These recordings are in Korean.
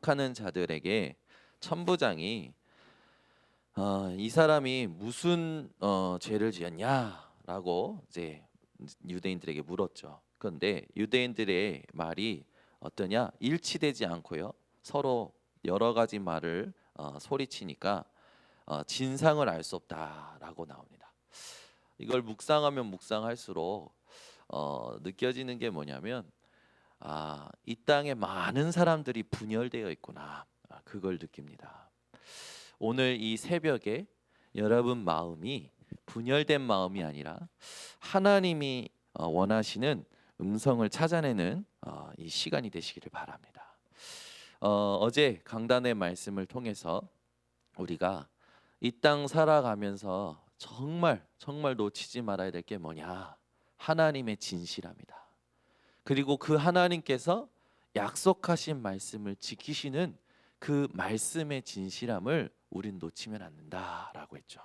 생각하는 자들에게 천부장이 이 사람이 무슨 죄를 지었냐라고 이제 유대인들에게 물었죠. 그런데 유대인들의 말이 어떠냐? 일치되지 않고요. 서로 여러 가지 말을 소리치니까 진상을 알 수 없다라고 나옵니다. 이걸 묵상하면 묵상할수록 느껴지는 게 뭐냐면 이 땅에 많은 사람들이 분열되어 있구나. 그걸 느낍니다. 오늘 이 새벽에 여러분 마음이 분열된 마음이 아니라 하나님이 원하시는 음성을 찾아내는 이 시간이 되시기를 바랍니다. 어제 강단의 말씀을 통해서 우리가 이 땅 살아가면서 정말 놓치지 말아야 될 게 뭐냐? 하나님의 진실함이다. 그리고 그 하나님께서 약속하신 말씀을 지키시는 그 말씀의 진실함을 우린 놓치면 안 된다라고 했죠.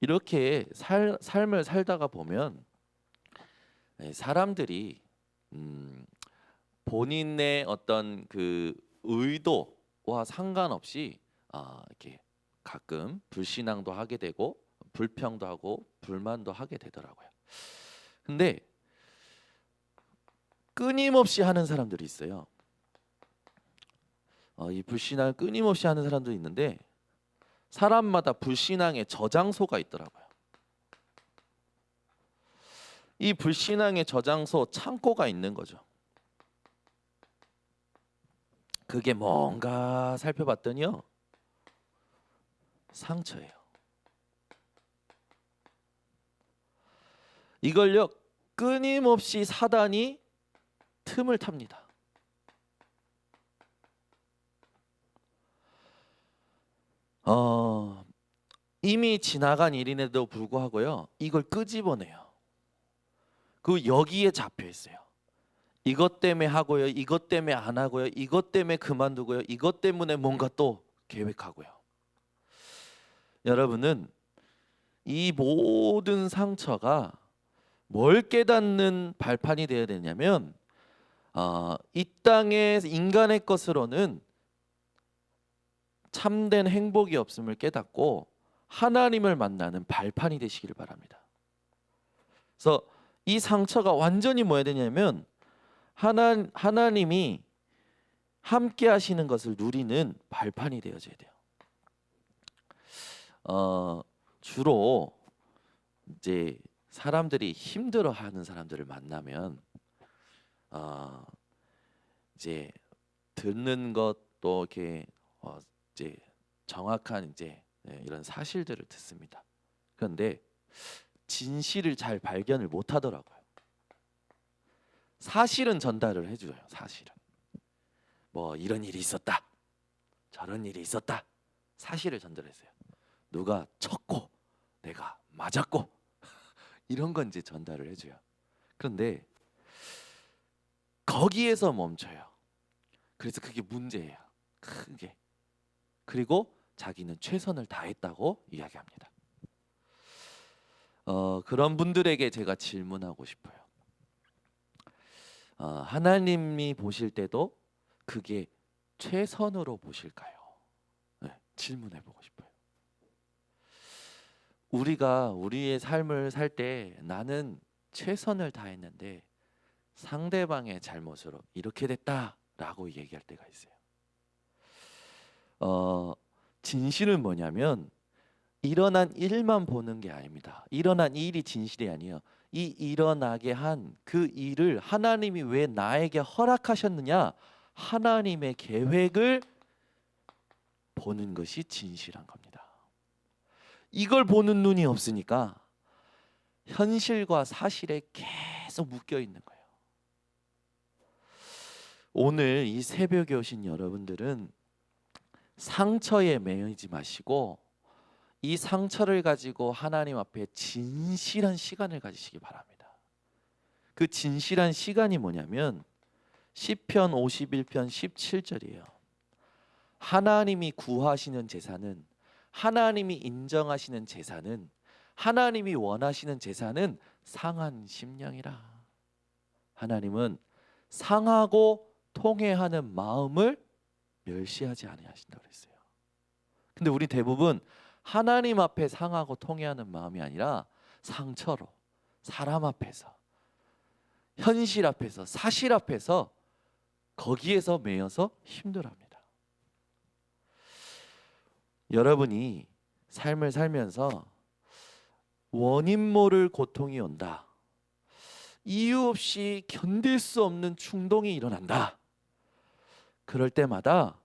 이렇게 삶을 살다가 보면 사람들이 본인의 어떤 그 의도와 상관없이 이렇게 가끔 불신앙도 하게 되고 불평도 하고 불만도 하게 되더라고요. 근데 끊임없이 하는 사람들이 있어요. 이 불신앙을 끊임없이 하는 사람도 있는데 사람마다 불신앙의 저장소가 있더라고요. 이 불신앙의 저장소 창고가 있는 거죠. 그게 뭔가 살펴봤더니요, 상처예요. 이걸요 끊임없이 사단이 틈을 탑니다. 이미 지나간 일인에도 불구하고요, 이걸 끄집어내요. 그 여기에 잡혀 있어요. 이것 때문에 하고요, 이것 때문에 안 하고요, 이것 때문에 그만두고요, 이것 때문에 뭔가 또 계획하고요. 여러분은 이 모든 상처가 뭘 깨닫는 발판이 되어야 되냐면 이 땅의 인간의 것으로는 참된 행복이 없음을 깨닫고 하나님을 만나는 발판이 되시기를 바랍니다. 그래서 이 상처가 완전히 뭐야 되냐면 하나님이 함께 하시는 것을 누리는 발판이 되어져야 돼요. 주로 이제 사람들이 힘들어하는 사람들을 만나면 이제 듣는 것도 이렇게 이제 정확한 이제 이런 사실들을 듣습니다. 그런데 진실을 잘 발견을 못 하더라고요. 사실은 전달을 해줘요. 사실은 뭐 이런 일이 있었다, 저런 일이 있었다, 사실을 전달했어요. 누가 쳤고 내가 맞았고 이런 건 이제 전달을 해줘요. 그런데 거기에서 멈춰요. 그래서 그게 문제예요. 크게. 그리고 자기는 최선을 다했다고 이야기합니다. 그런 분들에게 제가 질문하고 싶어요. 하나님이 보실 때도 그게 최선으로 보실까요? 질문해보고 싶어요. 우리가 우리의 삶을 살 때 나는 최선을 다했는데 상대방의 잘못으로 이렇게 됐다라고 얘기할 때가 있어요. 진실은 뭐냐면 일어난 일만 보는 게 아닙니다. 일어난 일이 진실이 아니에요. 이 일어나게 한 그 일을 하나님이 왜 나에게 허락하셨느냐, 하나님의 계획을 보는 것이 진실한 겁니다. 이걸 보는 눈이 없으니까 현실과 사실에 계속 묶여 있는 거예요. 오늘 이 새벽에 오신 여러분들은 상처에 매이지 마시고 이 상처를 가지고 하나님 앞에 진실한 시간을 가지시기 바랍니다. 그 진실한 시간이 뭐냐면 시편 51편 17절이에요. 하나님이 구하시는 제사는, 하나님이 인정하시는 제사는, 하나님이 원하시는 제사는 상한 심령이라. 하나님은 상하고 통회하는 마음을 멸시하지 아니하신다고 그랬어요. 근데 우리 대부분 하나님 앞에 상하고 통회하는 마음이 아니라 상처로, 사람 앞에서, 현실 앞에서, 사실 앞에서 거기에서 매여서 힘들어합니다. 여러분이 삶을 살면서 원인 모를 고통이 온다. 이유 없이 견딜 수 없는 충동이 일어난다. 그럴 때마다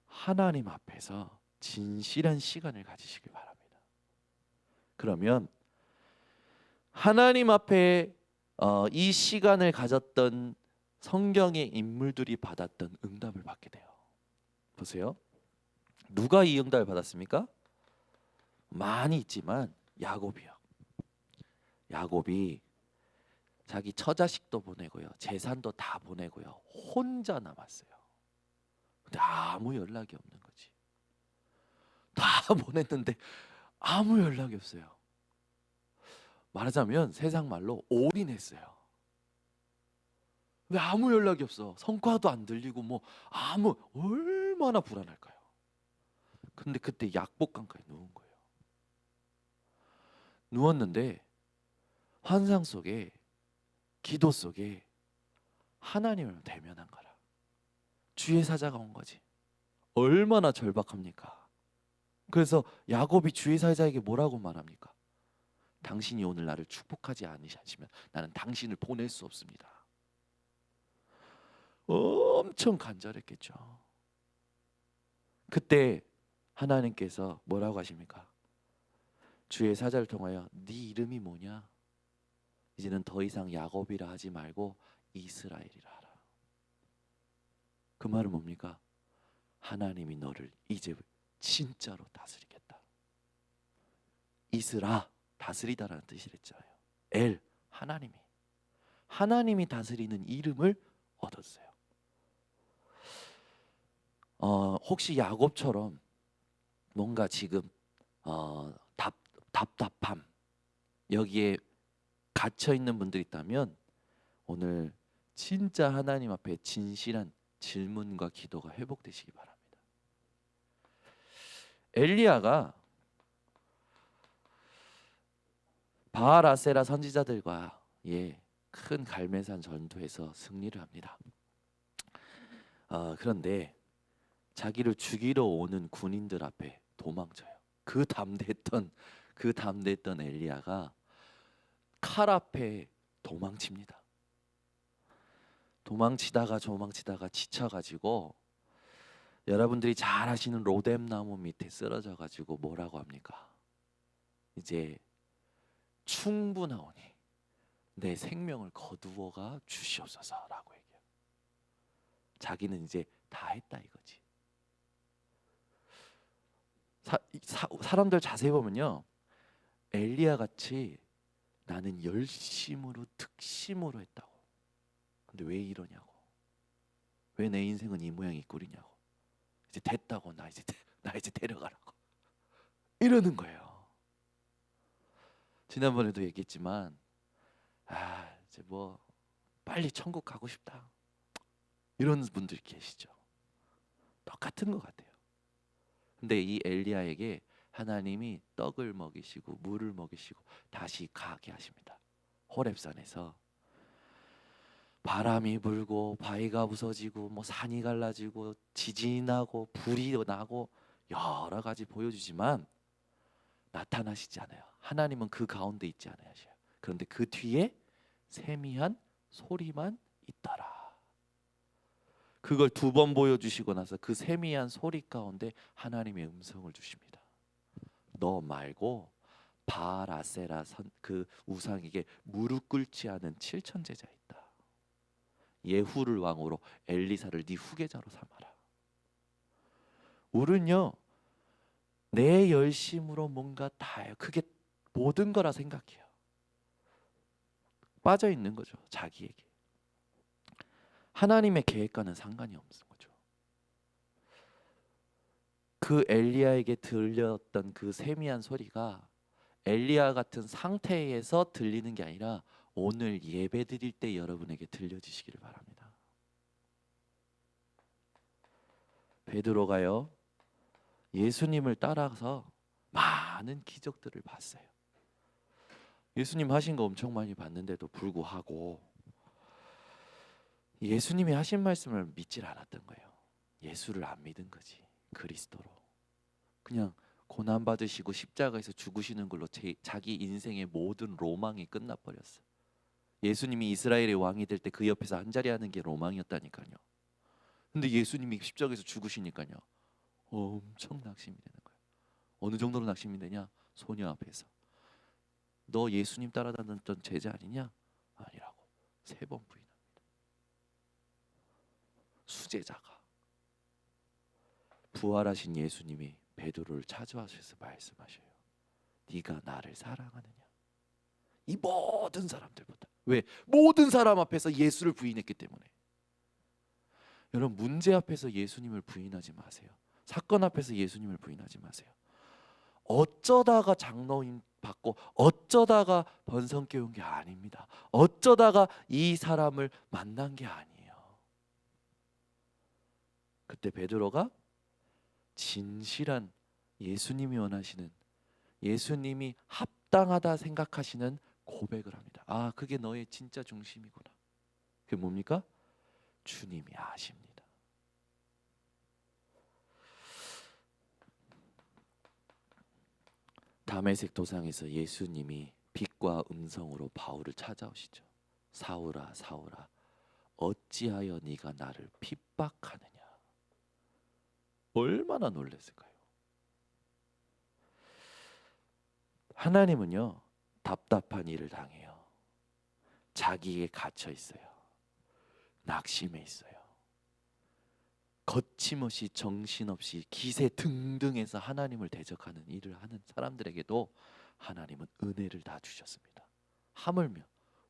하나님 앞에서 진실한 시간을 가지시길 바랍니다. 그러면 하나님 앞에 이 시간을 가졌던 성경의 인물들이 받았던 응답을 받게 돼요. 보세요. 누가 이 응답을 받았습니까? 많이 있지만 야곱이요. 야곱이 자기 처자식도 보내고요, 재산도 다 보내고요, 혼자 남았어요. 근데 아무 연락이 없는 거지. 다 보냈는데 아무 연락이 없어요. 말하자면 세상 말로 올인했어요. 왜 아무 연락이 없어? 성과도 안 들리고 뭐 아무 얼마나 불안할까요? 근데 그때 약복강가에 누운 거예요. 누웠는데 환상 속에, 기도 속에 하나님을 대면한 거라. 주의 사자가 온 거지. 얼마나 절박합니까? 그래서 야곱이 주의 사자에게 뭐라고 말합니까? 당신이 오늘 나를 축복하지 않으시면 나는 당신을 보낼 수 없습니다. 엄청 간절했겠죠. 그때 하나님께서 뭐라고 하십니까? 주의 사자를 통하여 네 이름이 뭐냐? 이제는 더 이상 야곱이라 하지 말고 이스라엘이라 하라. 그 말은 뭡니까? 하나님이 너를 이제 진짜로 다스리겠다. 이스라, 다스리다라는 뜻이랬잖아요. 엘, 하나님이 다스리는 이름을 얻었어요. 혹시 야곱처럼 뭔가 지금 답답함, 여기에 갇혀 있는 분들이 있다면 오늘 진짜 하나님 앞에 진실한 질문과 기도가 회복되시기 바랍니다. 엘리야가 바알 아세라 선지자들과 큰 갈멜산 전투에서 승리를 합니다. 그런데 자기를 죽이러 오는 군인들 앞에 도망쳐요. 그 담대했던 엘리야가 칼 앞에 도망칩니다. 도망치다가 지쳐가지고 여러분들이 잘 아시는 로뎀 나무 밑에 쓰러져가지고 뭐라고 합니까? 이제 충분하오니 내 생명을 거두어가 주시옵소서라고 얘기해요. 자기는 이제 다 했다 이거지. 사람들 자세히 보면요, 엘리야 같이 나는 열심으로 득심으로 했다고. 근데 왜 이러냐고. 왜 내 인생은 이 모양이 꼴이냐고. 이제 됐다고, 나 이제 데려가라고 이러는 거예요. 지난번에도 얘기했지만 이제 뭐 빨리 천국 가고 싶다 이런 분들 계시죠. 똑같은 것 같아요. 근데 이 엘리야에게 하나님이 떡을 먹이시고 물을 먹이시고 다시 가게 하십니다. 호렙산에서 바람이 불고 바위가 부서지고 뭐 산이 갈라지고 지진이 나고 불이 나고 여러 가지 보여주지만 나타나시지 않아요. 하나님은 그 가운데 있지 않아요. 그런데 그 뒤에 세미한 소리만 있더라. 그걸 2번 보여주시고 나서 그 세미한 소리 가운데 하나님의 음성을 주십니다. 너 말고 바알 아세라 그 우상에게 무릎 꿇지 않은 7천 제자 있다. 예후를 왕으로 엘리사를 네 후계자로 삼아라. 우리는요, 내 열심으로 뭔가 다 해요. 그게 모든 거라 생각해요. 빠져 있는 거죠, 자기에게. 하나님의 계획과는 상관이 없는 거죠. 그 엘리야에게 들렸던 그 세미한 소리가 엘리야 같은 상태에서 들리는 게 아니라 오늘 예배 드릴 때 여러분에게 들려지시기를 바랍니다. 베드로가요 예수님을 따라서 많은 기적들을 봤어요. 예수님 하신 거 엄청 많이 봤는데도 불구하고 예수님이 하신 말씀을 믿질 않았던 거예요. 예수를 안 믿은 거지. 그리스도로 그냥 고난 받으시고 십자가에서 죽으시는 걸로 자기 인생의 모든 로망이 끝나버렸어. 예수님이 이스라엘의 왕이 될 때 그 옆에서 한자리 하는 게 로망이었다니까요. 근데 예수님이 십자가에서 죽으시니까요 엄청 낙심이 되는 거예요. 어느 정도로 낙심이 되냐? 소녀 앞에서 너 예수님 따라다녔던 제자 아니냐? 아니라고 3번 부인합니다. 수제자가. 부활하신 예수님이 베드로를 찾아와셔서 말씀하셔요. 네가 나를 사랑하느냐? 이 모든 사람들보다. 왜? 모든 사람 앞에서 예수를 부인했기 때문에. 여러분 문제 앞에서 예수님을 부인하지 마세요. 사건 앞에서 예수님을 부인하지 마세요. 어쩌다가 장로임 받고 어쩌다가 번성교회 온 게 아닙니다. 어쩌다가 이 사람을 만난 게 아니에요. 그때 베드로가 진실한 예수님이 원하시는, 예수님이 합당하다 생각하시는 고백을 합니다. 아, 그게 너의 진짜 중심이구나. 그게 뭡니까? 주님이 아십니다. 다메섹 도상에서 예수님이 빛과 음성으로 바울을 찾아오시죠. 사울아 사울아 어찌하여 네가 나를 핍박하느냐. 얼마나 놀랐을까요? 하나님은요 답답한 일을 당해요. 자기에 갇혀 있어요. 낙심해 있어요. 거침없이 정신없이 기세 등등해서 하나님을 대적하는 일을 하는 사람들에게도 하나님은 은혜를 다 주셨습니다. 하물며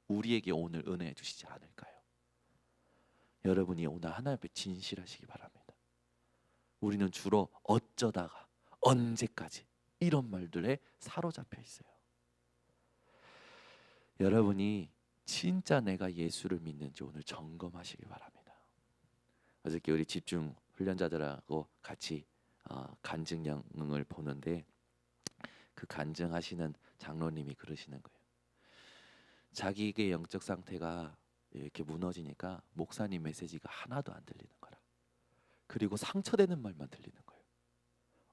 우리에게 오늘 은혜 주시지 않을까요? 여러분이 오늘 하나님 앞에 진실하시기 바랍니다. 우리는 주로 어쩌다가 언제까지 이런 말들에 사로잡혀 있어요. 여러분이 진짜 내가 예수를 믿는지 오늘 점검하시기 바랍니다. 어저께 우리 집중 훈련자들하고 같이 간증을 보는데 그 간증하시는 장로님이 그러시는 거예요. 자기의 영적 상태가 이렇게 무너지니까 목사님 메시지가 하나도 안 들리는 거라. 그리고 상처되는 말만 들리는 거예요.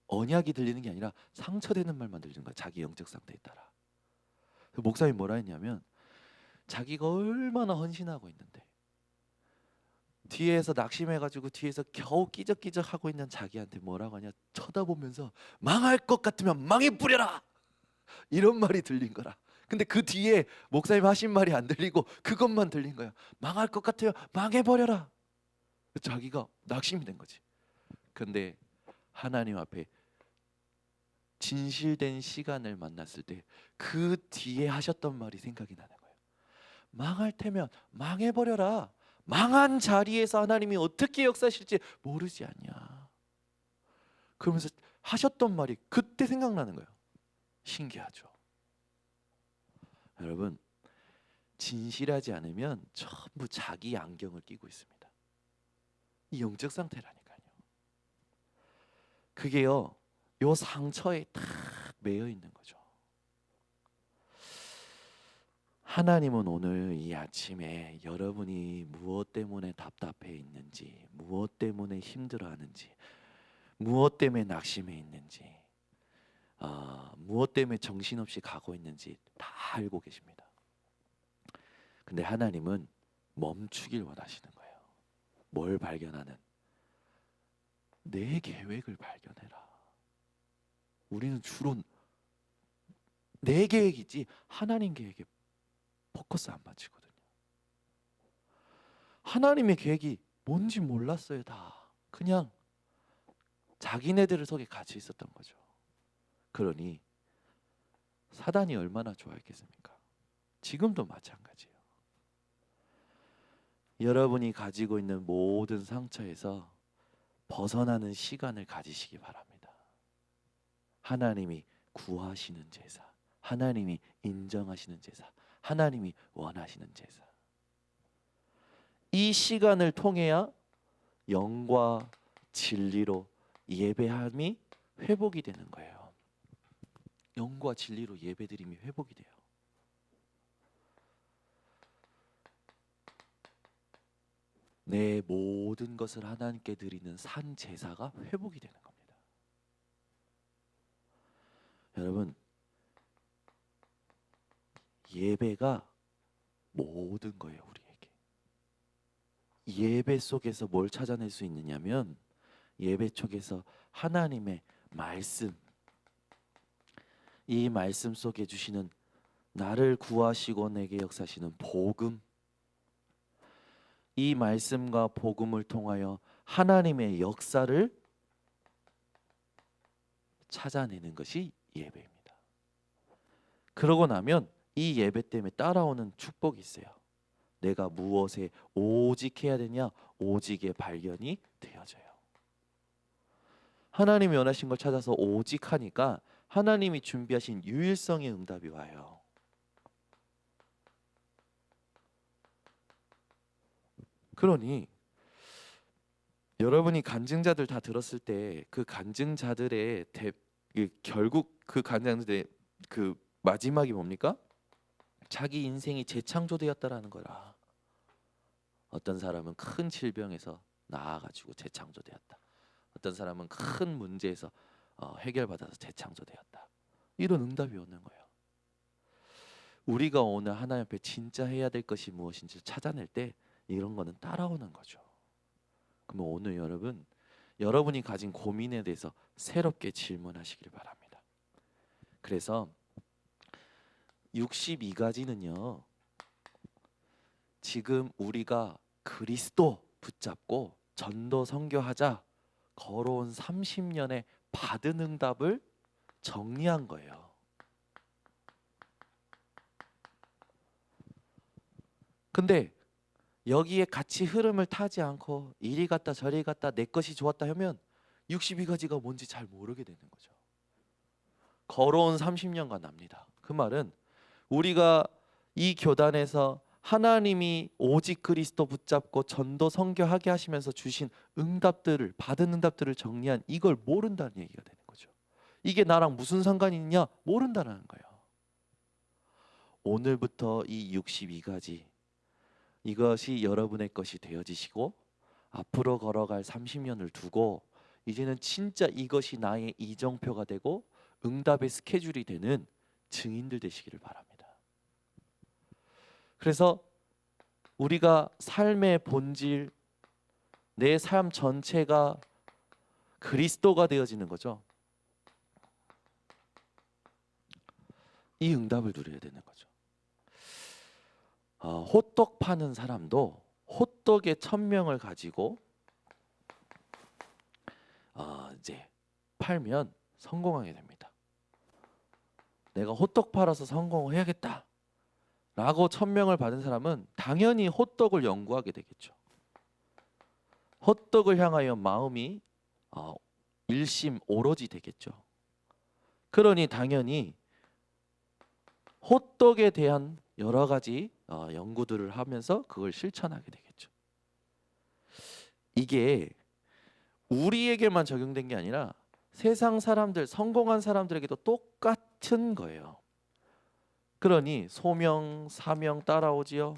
언약이 들리는 게 아니라 상처되는 말만 들리는 거야. 자기 영적 상태에 따라. 목사님이 뭐라 했냐면 자기가 얼마나 헌신하고 있는데 뒤에서 낙심해가지고 뒤에서 겨우 끼적끼적하고 있는 자기한테 뭐라고 하냐, 쳐다보면서 망할 것 같으면 망해버려라 이런 말이 들린 거라. 근데 그 뒤에 목사님 하신 말이 안 들리고 그것만 들린 거야. 망할 것 같아요 망해버려라. 자기가 낙심이 된 거지. 근데 하나님 앞에 진실된 시간을 만났을 때 그 뒤에 하셨던 말이 생각이 나는 거예요. 망할 테면 망해버려라. 망한 자리에서 하나님이 어떻게 역사하실지 모르지 않냐. 그러면서 하셨던 말이 그때 생각나는 거예요. 신기하죠. 여러분 진실하지 않으면 전부 자기 안경을 끼고 있습니다. 이 영적 상태라니까요. 그게요 요 상처에 딱 매여 있는 거죠. 하나님은 오늘 이 아침에 여러분이 무엇 때문에 답답해 있는지, 무엇 때문에 힘들어하는지, 무엇 때문에 낙심해 있는지, 무엇 때문에 정신없이 가고 있는지 다 알고 계십니다. 근데 하나님은 멈추길 원하시는 거예요. 뭘 발견하는? 내 계획을 발견해라. 우리는 주로 내 계획이지 하나님 계획에 포커스 안 맞추거든요. 하나님의 계획이 뭔지 몰랐어요. 다 그냥 자기네들 속에 갇혀 있었던 거죠. 그러니 사단이 얼마나 좋아했겠습니까? 지금도 마찬가지예요. 여러분이 가지고 있는 모든 상처에서 벗어나는 시간을 가지시기 바랍니다. 하나님이 구하시는 제사, 하나님이 인정하시는 제사, 하나님이 원하시는 제사. 이 시간을 통해야 영과 진리로 예배함이 회복이 되는 거예요. 영과 진리로 예배드림이 회복이 돼요. 내 모든 것을 하나님께 드리는 산 제사가 회복이 되는 겁니다. 여러분, 예배가 모든 거예요. 우리에게 예배 속에서 뭘 찾아낼 수 있느냐면, 예배 속에서 하나님의 말씀, 이 말씀 속에 주시는 나를 구하시고 내게 역사하시는 복음, 이 말씀과 복음을 통하여 하나님의 역사를 찾아내는 것이 예배입니다. 그러고 나면 이 예배 때문에 따라오는 축복이 있어요. 내가 무엇에 오직 해야 되냐? 오직의 발견이 되어져요. 하나님이 원하신 걸 찾아서 오직 하니까 하나님이 준비하신 유일성의 응답이 와요. 그러니 여러분이 간증자들 다 들었을 때 그 간증자들의 결국 그 간증자들의 그 마지막이 뭡니까? 자기 인생이 재창조되었다라는 거라. 어떤 사람은 큰 질병에서 나아가지고 재창조되었다. 어떤 사람은 큰 문제에서 해결받아서 재창조되었다. 이런 응답이 오는 거예요. 우리가 오늘 하나님 앞에 진짜 해야 될 것이 무엇인지 찾아낼 때 이런 거는 따라오는 거죠. 그러면 오늘 여러분이 가진 고민에 대해서 새롭게 질문하시길 바랍니다. 그래서 62가지는요, 지금 우리가 그리스도 붙잡고 전도 선교하자 걸어온 30년의 받은 응답을 정리한 거예요. 근데 여기에 같이 흐름을 타지 않고 이리 갔다 저리 갔다 내 것이 좋았다 하면 62가지가 뭔지 잘 모르게 되는 거죠. 걸어온 30년간 납니다. 그 말은 우리가 이 교단에서 하나님이 오직 그리스도 붙잡고 전도 선교하게 하시면서 주신 응답들을, 받은 응답들을 정리한 이걸 모른다는 얘기가 되는 거죠. 이게 나랑 무슨 상관이 있냐? 모른다는 거예요. 오늘부터 이 62가지, 이것이 여러분의 것이 되어지시고 앞으로 걸어갈 30년을 두고 이제는 진짜 이것이 나의 이정표가 되고 응답의 스케줄이 되는 증인들 되시기를 바랍니다. 그래서 우리가 삶의 본질, 내 삶 전체가 그리스도가 되어지는 거죠. 이 응답을 누려야 되는 거죠. 호떡 파는 사람도 호떡의 1000명을 가지고 이제 팔면 성공하게 됩니다. 내가 호떡 팔아서 성공을 해야겠다 라고 1000명을 받은 사람은 당연히 호떡을 연구하게 되겠죠. 호떡을 향하여 마음이 일심 오로지 되겠죠. 그러니 당연히 호떡에 대한 여러 가지 연구들을 하면서 그걸 실천하게 되겠죠. 이게 우리에게만 적용된 게 아니라 세상 사람들, 성공한 사람들에게도 똑같은 거예요. 그러니 소명, 사명 따라오지요.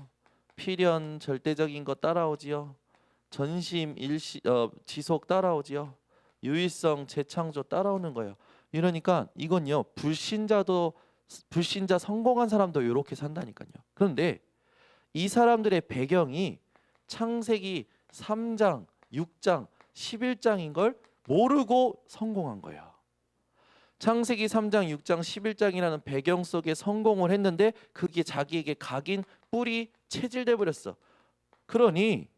필연, 절대적인 거 따라오지요. 전심, 지속 따라오지요. 유일성, 재창조 따라오는 거예요. 이러니까 이건요, 불신자 성공한 사람도 이렇게 산다니까요. 그런데 이 사람들의 배경이 창세기 3장, 6장, 11장인 걸 모르고 성공한 거예요. 창세기 3장, 6장, 11장이라는 배경 속에 성공을 했는데 그게 자기에게 각인 뿔이 체질돼 버렸어. 그러니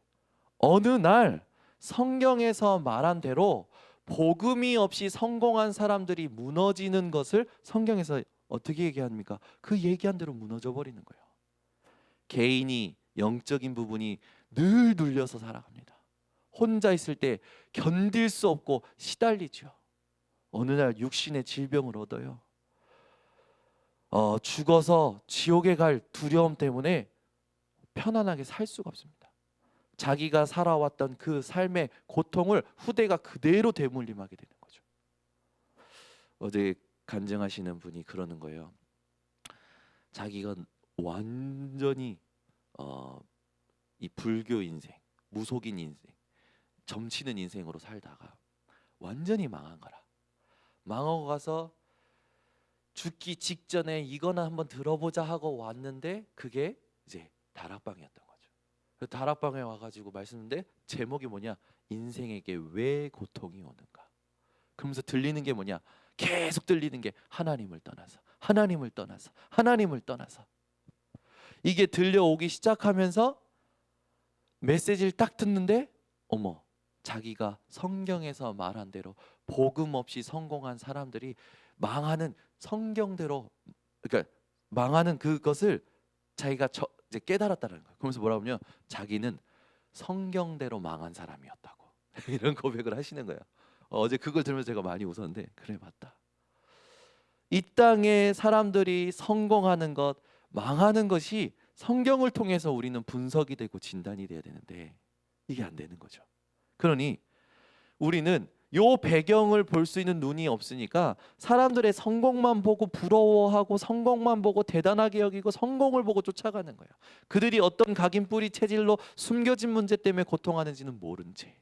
어느 날 성경에서 말한 대로 복음이 없이 성공한 사람들이 무너지는 것을 성경에서 어떻게 얘기합니까? 그 얘기한 대로 무너져 버리는 거예요. 개인이 영적인 부분이 늘 눌려서 살아갑니다. 혼자 있을 때 견딜 수 없고 시달리죠. 어느 날 육신의 질병을 얻어요. 죽어서 지옥에 갈 두려움 때문에 편안하게 살 수가 없습니다. 자기가 살아왔던 그 삶의 고통을 후대가 그대로 대물림하게 되는 거죠. 어제 간증하시는 분이 그러는 거예요. 자기가 완전히 이 불교 인생, 무속인 인생, 점치는 인생으로 살다가 완전히 망한 거라. 망하고 가서 죽기 직전에 이거나 한번 들어보자 하고 왔는데 그게 이제 다락방이었던 거죠. 그 다락방에 와가지고 말씀인데 제목이 뭐냐? 인생에게 왜 고통이 오는가? 그러면서 들리는 게 뭐냐? 계속 들리는 게 하나님을 떠나서, 하나님을 떠나서, 하나님을 떠나서. 이게 들려오기 시작하면서 메시지를 딱 듣는데 어머, 자기가 성경에서 말한 대로 복음 없이 성공한 사람들이 망하는 성경대로, 그러니까 망하는 그것을 자기가 이제 깨달았다는 거예요. 그러면서 뭐라고 하면 자기는 성경대로 망한 사람이었다고 이런 고백을 하시는 거예요. 어제 그걸 들으면서 제가 많이 웃었는데 그래 맞다. 이 땅에 사람들이 성공하는 것, 망하는 것이 성경을 통해서 우리는 분석이 되고 진단이 돼야 되는데 이게 안 되는 거죠. 그러니 우리는 요 배경을 볼 수 있는 눈이 없으니까 사람들의 성공만 보고 부러워하고 성공만 보고 대단하게 여기고 성공을 보고 쫓아가는 거예요. 그들이 어떤 각인뿌리 체질로 숨겨진 문제 때문에 고통하는지는 모른 채.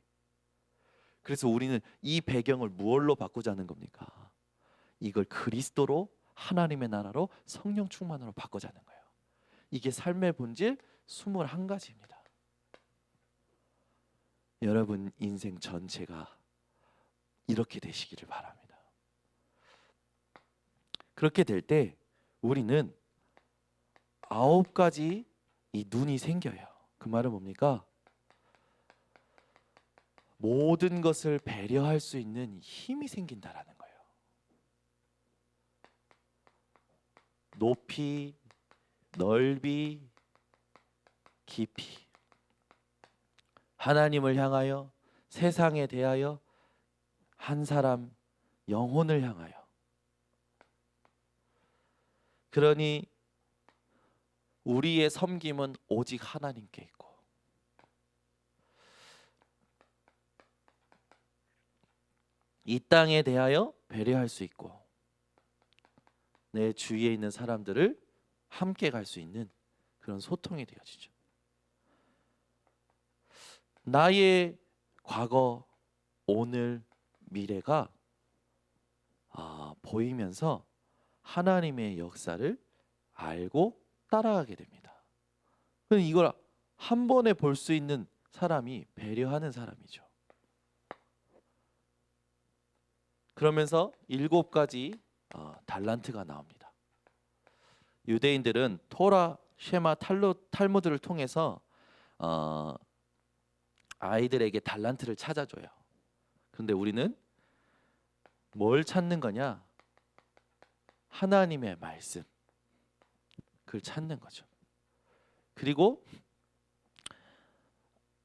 그래서 우리는 이 배경을 무엇로 바꾸자는 겁니까? 이걸 그리스도로, 하나님의 나라로, 성령 충만으로 바꾸자는 거예요. 이게 삶의 본질 21가지입니다. 여러분 인생 전체가 이렇게 되시기를 바랍니다. 그렇게 될 때 우리는 9가지 이 눈이 생겨요. 그 말은 뭡니까? 모든 것을 배려할 수 있는 힘이 생긴다라는 거예요. 높이, 넓이, 깊이. 하나님을 향하여, 세상에 대하여, 한 사람 영혼을 향하여. 그러니 우리의 섬김은 오직 하나님께 있고 이 땅에 대하여 배려할 수 있고 내 주위에 있는 사람들을 함께 갈 수 있는 그런 소통이 되어지죠. 나의 과거, 오늘, 미래가 보이면서 하나님의 역사를 알고 따라가게 됩니다. 그럼 이걸 한 번에 볼 수 있는 사람이 배려하는 사람이죠. 그러면서 7가지 달란트가 나옵니다. 유대인들은 토라, 쉐마, 탈무드를 통해서 아이들에게 달란트를 찾아줘요. 그런데 우리는 뭘 찾는 거냐? 하나님의 말씀, 그걸 찾는 거죠. 그리고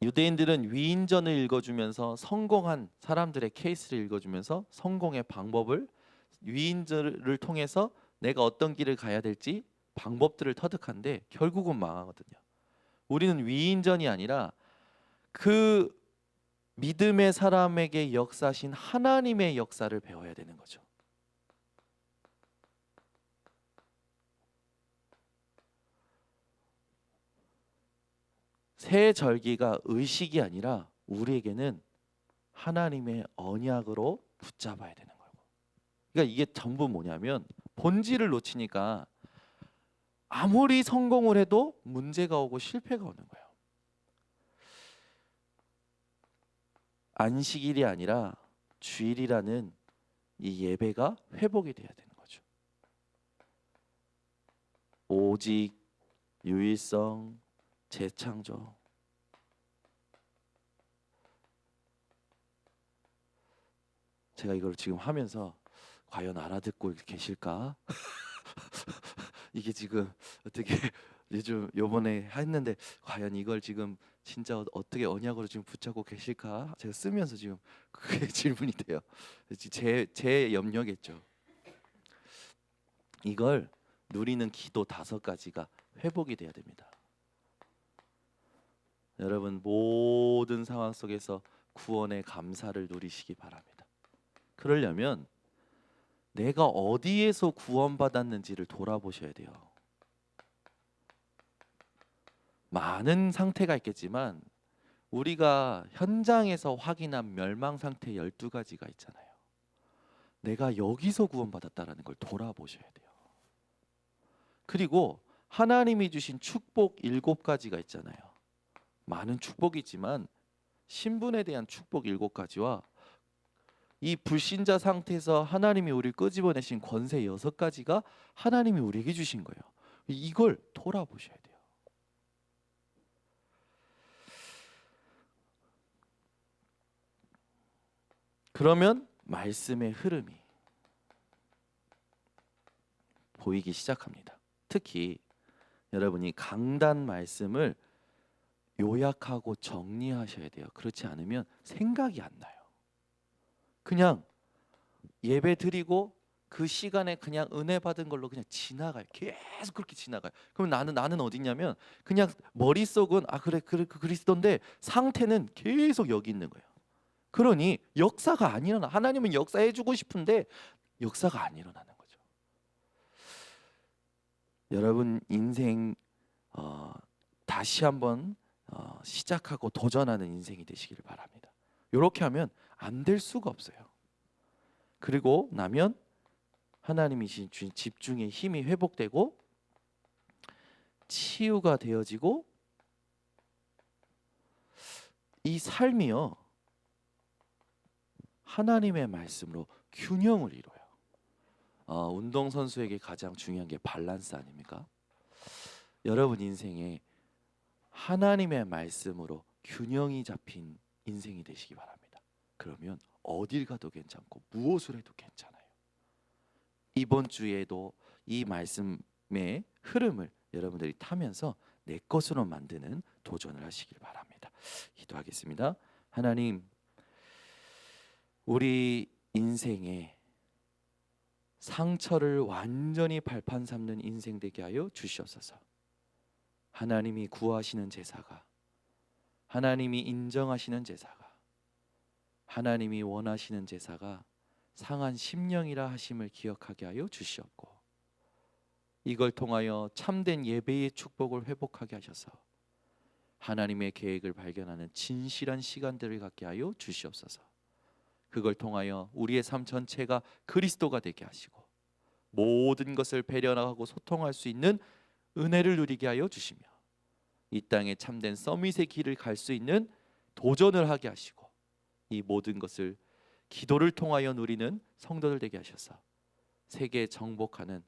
유대인들은 위인전을 읽어주면서 성공한 사람들의 케이스를 읽어주면서 성공의 방법을 위인전을 통해서 내가 어떤 길을 가야 될지 방법들을 터득한데 결국은 망하거든요. 우리는 위인전이 아니라 그 믿음의 사람에게 역사하신 하나님의 역사를 배워야 되는 거죠. 새 절기가 의식이 아니라 우리에게는 하나님의 언약으로 붙잡아야 되는 거고. 그러니까 이게 전부 뭐냐면 본질을 놓치니까 아무리 성공을 해도 문제가 오고 실패가 오는 거예요. 안식일이 아니라 주일이라는 이 예배가 회복이 돼야 되는 거죠. 오직, 유일성, 재창조. 제가 이걸 지금 하면서 과연 알아듣고 계실까? 이게 지금 어떻게 요즘 요번에 했는데 과연 이걸 지금 진짜 어떻게 언약으로 지금 붙잡고 계실까? 제가 쓰면서 지금 그게 질문이 돼요. 제 염려겠죠. 이걸 누리는 기도 5가지가 회복이 돼야 됩니다. 여러분 모든 상황 속에서 구원의 감사를 누리시기 바랍니다. 그러려면 내가 어디에서 구원받았는지를 돌아보셔야 돼요. 많은 상태가 있겠지만 우리가 현장에서 확인한 멸망 상태 12가지가 있잖아요. 내가 여기서 구원받았다라는 걸 돌아보셔야 돼요. 그리고 하나님이 주신 축복 7가지가 있잖아요. 많은 축복이지만 신분에 대한 축복 7가지와 이 불신자 상태에서 하나님이 우리를 끄집어내신 권세 6가지가 하나님이 우리에게 주신 거예요. 이걸 돌아보셔야 돼요. 그러면 말씀의 흐름이 보이기 시작합니다. 특히 여러분이 강단 말씀을 요약하고 정리하셔야 돼요. 그렇지 않으면 생각이 안 나요. 그냥 예배 드리고 그 시간에 그냥 은혜 받은 걸로 그냥 지나가요. 계속 그렇게 지나가요. 그럼 나는 어디 있냐면 그냥 머릿속은 그래 그리스도인데 상태는 계속 여기 있는 거예요. 그러니 역사가 안 일어나. 하나님은 역사해 주고 싶은데 역사가 안 일어나는 거죠. 여러분 인생 다시 한번 시작하고 도전하는 인생이 되시기를 바랍니다. 이렇게 하면 안 될 수가 없어요. 그리고 나면 하나님이 주신 집중의 힘이 회복되고 치유가 되어지고 이 삶이요 하나님의 말씀으로 균형을 이뤄요. 운동선수에게 가장 중요한 게 밸런스 아닙니까? 여러분 인생에 하나님의 말씀으로 균형이 잡힌 인생이 되시기 바랍니다. 그러면 어딜 가도 괜찮고 무엇을 해도 괜찮아요. 이번 주에도 이 말씀의 흐름을 여러분들이 타면서 내 것으로 만드는 도전을 하시길 바랍니다. 기도하겠습니다. 하나님, 우리 인생에 상처를 완전히 발판 삼는 인생 되게 하여 주시옵소서. 하나님이 구하시는 제사가, 하나님이 인정하시는 제사가, 하나님이 원하시는 제사가 상한 심령이라 하심을 기억하게 하여 주시옵고, 이걸 통하여 참된 예배의 축복을 회복하게 하셔서 하나님의 계획을 발견하는 진실한 시간들을 갖게 하여 주시옵소서. 그걸 통하여 우리의 삶 전체가 그리스도가 되게 하시고 모든 것을 배려하고 소통할 수 있는 은혜를 누리게 하여 주시며 이 땅에 참된 서밋의 길을 갈 수 있는 도전을 하게 하시고 이 모든 것을 기도를 통하여 누리는 성도들 되게 하셔서 세계 정복하는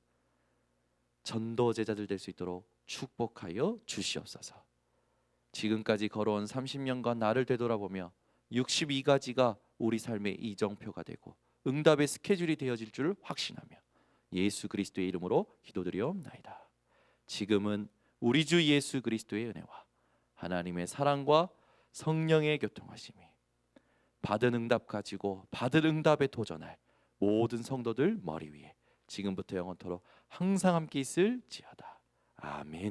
전도 제자들 될 수 있도록 축복하여 주시옵소서. 지금까지 걸어온 30년간 나를 되돌아보며 62가지가 우리 삶의 이정표가 되고 응답의 스케줄이 되어질 줄 확신하며 예수 그리스도의 이름으로 기도드리옵나이다. 지금은 우리 주 예수 그리스도의 은혜와 하나님의 사랑과 성령의 교통하심이 받은 응답 가지고 받은 응답에 도전할 모든 성도들 머리 위에 지금부터 영원토록 항상 함께 있을지어다. 아멘.